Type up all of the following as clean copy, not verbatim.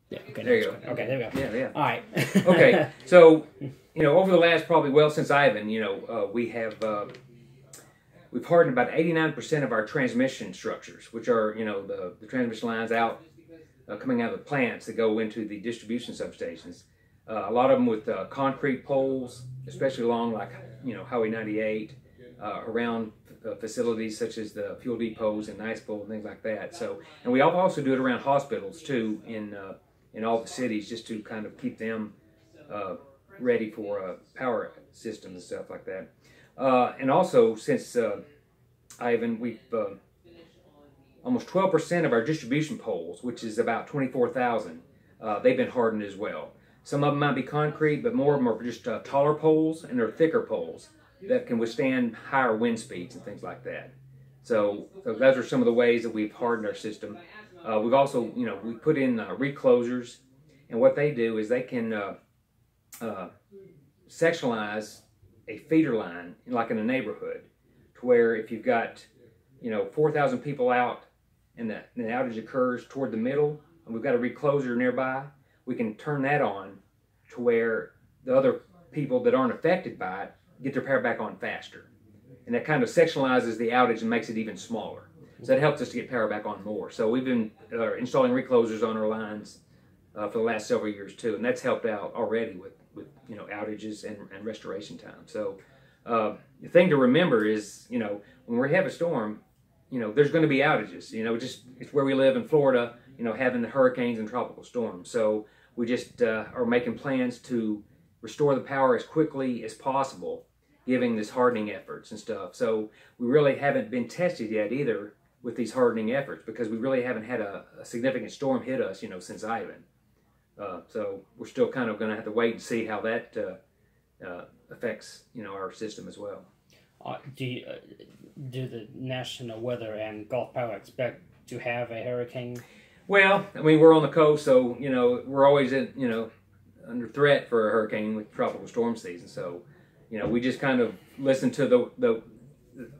Yeah. Okay. There you go. Okay. There we go. Yeah. Yeah. All right. Okay. So, over the last since Ivan, we have we've hardened about 89% of our transmission structures, which are the transmission lines out coming out of the plants that go into the distribution substations. A lot of them with concrete poles, especially along Highway 98, around facilities such as the fuel depots and Niceville and things like that. So, and we also do it around hospitals too, in all the cities, just to kind of keep them ready for power systems and stuff like that. And also, since Ivan, we've almost 12% of our distribution poles, which is about 24,000, they've been hardened as well. Some of them might be concrete, but more of them are just taller poles, and they're thicker poles that can withstand higher wind speeds and things like that. So those are some of the ways that we've hardened our system. We've also, we put in reclosers, and what they do is they can sectionalize a feeder line, like in a neighborhood, to where if you've got, 4,000 people out, and an outage occurs toward the middle, and we've got a recloser nearby, we can turn that on to where the other people that aren't affected by it get their power back on faster. And that kind of sectionalizes the outage and makes it even smaller. So that helps us to get power back on more. So we've been installing reclosers on our lines for the last several years too, and that's helped out already with outages and restoration time. So the thing to remember is, when we have a storm, there's going to be outages. It's where we live in Florida, having the hurricanes and tropical storms. So we just are making plans to restore the power as quickly as possible, giving this hardening efforts and stuff. So we really haven't been tested yet either with these hardening efforts, because we really haven't had a significant storm hit us, since Ivan. So we're still kind of going to have to wait and see how that affects, our system as well. Do the National Weather and Gulf Power expect to have a hurricane? Well, we're on the coast, so, we're always under threat for a hurricane with tropical storm season. So, we just kind of listen to the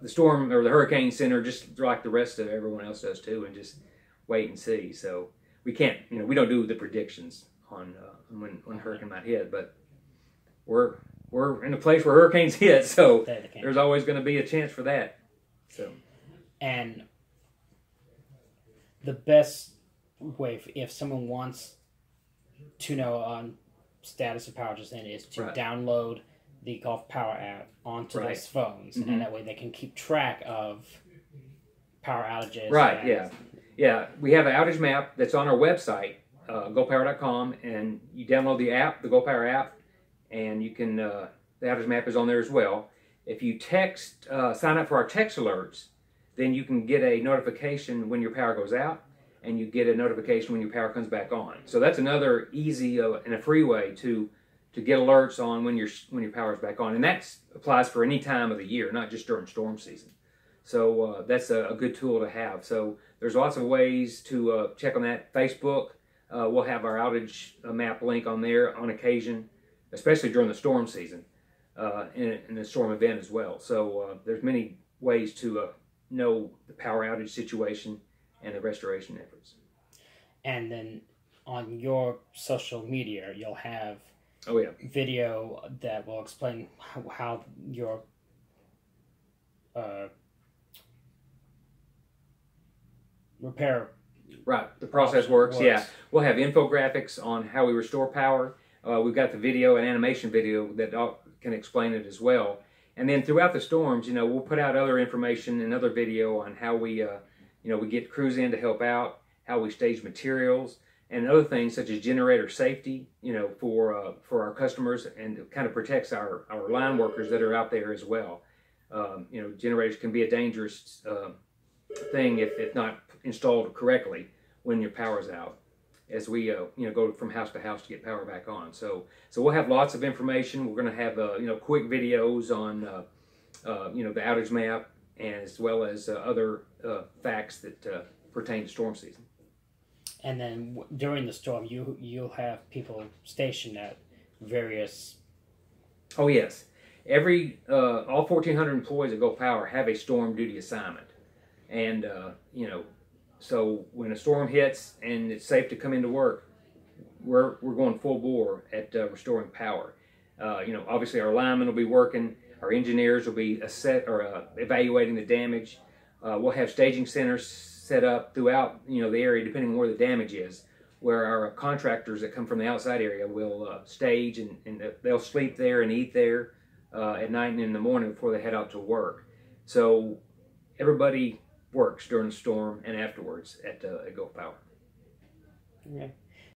storm or the hurricane center, just like the rest of everyone else does too, and just wait and see. So we can't, we don't do the predictions on when a hurricane might hit, but we're in a place where hurricanes hit, so there's always going to be a chance for that. So, and the best way, if someone wants to know on status of power just then, is to download the Gulf Power app onto those phones, and that way they can keep track of power outages. Right. Yeah. We have an outage map that's on our website, gulfpower.com, and you download the app, the Gulf Power app, and you can. The outage map is on there as well. If you sign up for our text alerts, then you can get a notification when your power goes out, and you get a notification when your power comes back on. So that's another easy and a free way to get alerts on when your power is back on, and that applies for any time of the year, not just during storm season. So that's a good tool to have. So there's lots of ways to check on that. Facebook, we'll have our outage map link on there on occasion, especially during the storm season and the storm event as well. So there's many ways to know the power outage situation and the restoration efforts. And then on your social media, you'll have video that will explain how your repair the process works. Yeah, we'll have infographics on how we restore power. We've got the video and animation video that can explain it as well. And then throughout the storms, we'll put out other information and other video on how we we get crews in to help out, how we stage materials, and other things such as generator safety, for our customers, and it kind of protects our line workers that are out there as well. Generators can be a dangerous thing if not installed correctly when your power's out, as we go from house to house to get power back on. So we'll have lots of information. We're going to have quick videos on the outage map, as well as other facts that pertain to storm season. And then during the storm, you'll have people stationed at various. Oh yes, all 1,400 employees at Gulf Power have a storm duty assignment, and so when a storm hits and it's safe to come into work, we're going full bore at restoring power. Obviously our linemen will be working, our engineers will be evaluating the damage. We'll have staging centers set up throughout the area, depending on where the damage is, where our contractors that come from the outside area will stage, and they'll sleep there and eat there at night and in the morning before they head out to work. So everybody works during the storm and afterwards at Gulf Power. Okay.